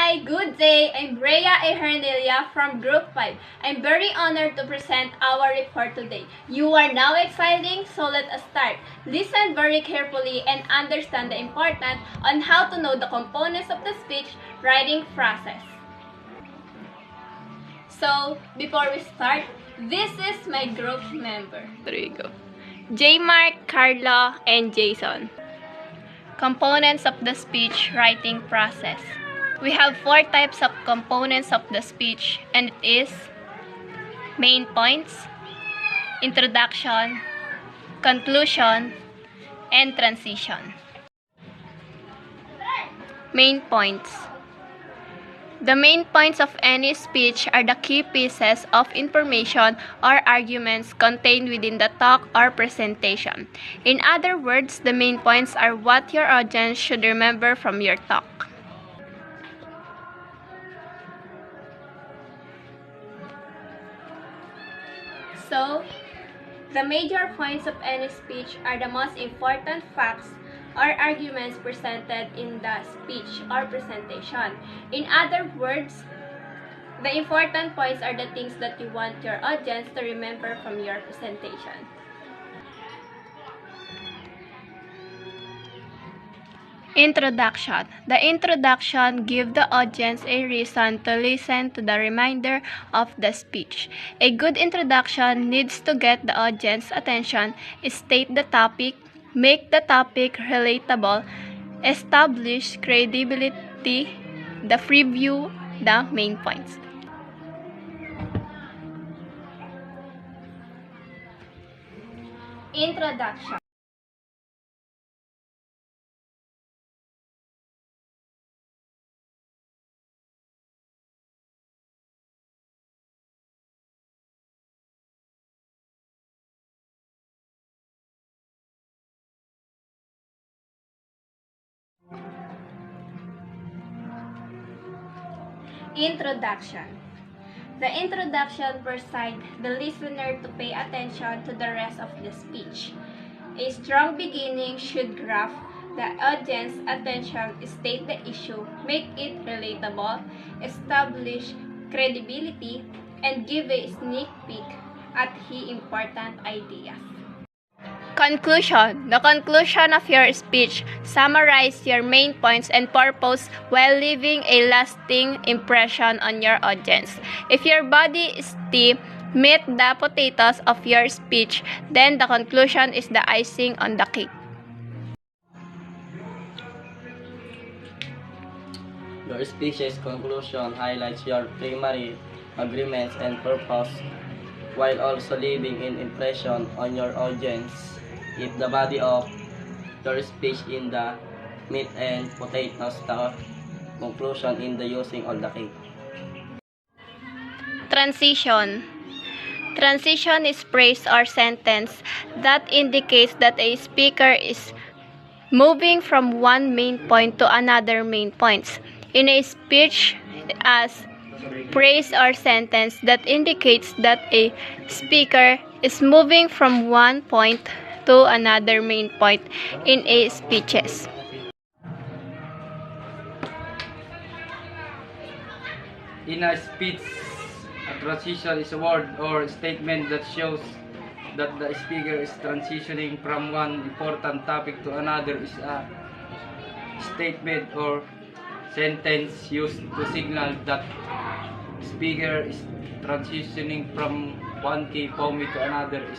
Hi, good day. I'm Rhea A. Hernelia from Group 5. I'm very honored to present our report today. You are now exciting, so let us start. Listen very carefully and understand the importance on how to know the components of the speech writing process. So, before we start, this is my group member. There you go. J. Mark, Carlo, and Jason. Components of the speech writing process. We have 4 types of components of the speech, and it is main points, introduction, conclusion, and transition. Main points. The main points of any speech are the key pieces of information or arguments contained within the talk or presentation. In other words, the main points are what your audience should remember from your talk. So, the major points of any speech are the most important facts or arguments presented in the speech or presentation. In other words, the important points are the things that you want your audience to remember from your presentation. Introduction. The introduction gives the audience a reason to listen to the remainder of the speech. A good introduction needs to get the audience's attention, state the topic, make the topic relatable, establish credibility, the preview, the main points. Introduction. Introduction. The introduction persuades the listener to pay attention to the rest of the speech. A strong beginning should grab the audience's attention, state the issue, make it relatable, establish credibility, and give a sneak peek at the important ideas. Conclusion. The conclusion of your speech summarizes your main points and purpose while leaving a lasting impression on your audience. If your body is the meat the potatoes of your speech, then the conclusion is the icing on the cake. Your speech's conclusion highlights your primary agreements and purpose while also leaving an impression on your audience. If the body of your speech in the meat and potatoes, the conclusion in the using of the cake. Transition. Transition is phrase or sentence that indicates that a speaker is moving from one main point to another main point. In a speech, as phrase or sentence that indicates that a speaker is moving from one point to another main point in a speeches. In a speech, a transition is a word or statement that shows that the speaker is transitioning from one important topic to another. Is a statement or sentence used to signal that speaker is transitioning from one key point to another is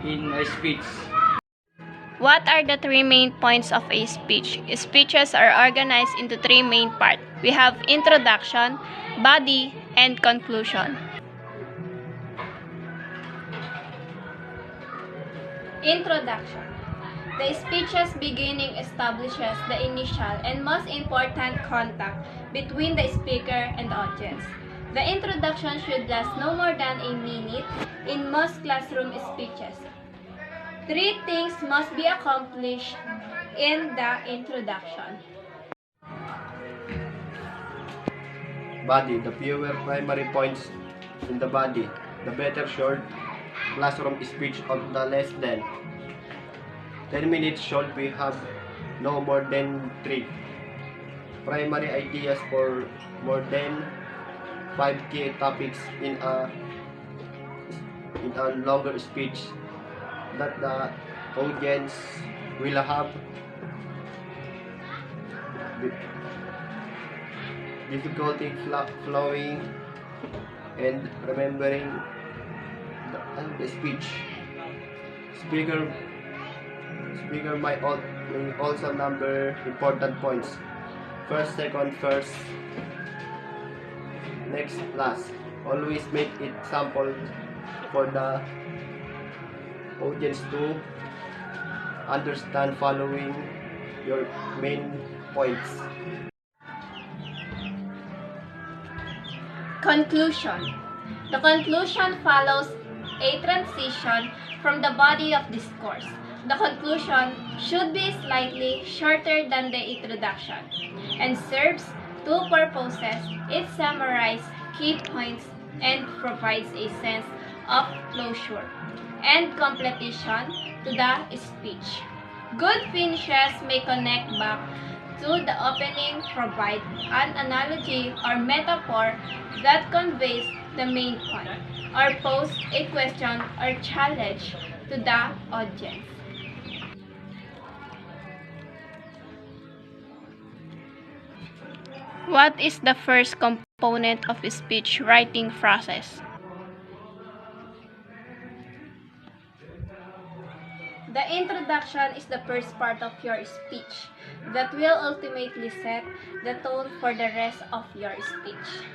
in a speech. What are the 3 main points of a speech? Speeches are organized into 3 main parts. We have introduction, body, and conclusion. Introduction. The speech's beginning establishes the initial and most important contact between the speaker and the audience. The introduction should last no more than a minute in most classroom speeches. 3 things must be accomplished in the introduction. Body. The fewer primary points in the body, the better. Short classroom speech of the less than 10 minutes should we have no more than 3. primary ideas for more than 5 key topics in a longer speech that the audience will have difficulty flowing and remembering the speech. Speaker might also number important points. First, second, first, next, last. Always make it sample for the audience to understand following your main points. Conclusion. The conclusion follows a transition from the body of discourse. The conclusion should be slightly shorter than the introduction and serves two purposes. It summarizes key points and provides a sense of closure and completion to the speech. Good finishes may connect back to the opening, provide an analogy or metaphor that conveys the main point, or pose a question or challenge to the audience. What is the first component of a speech writing process? The introduction is the first part of your speech that will ultimately set the tone for the rest of your speech.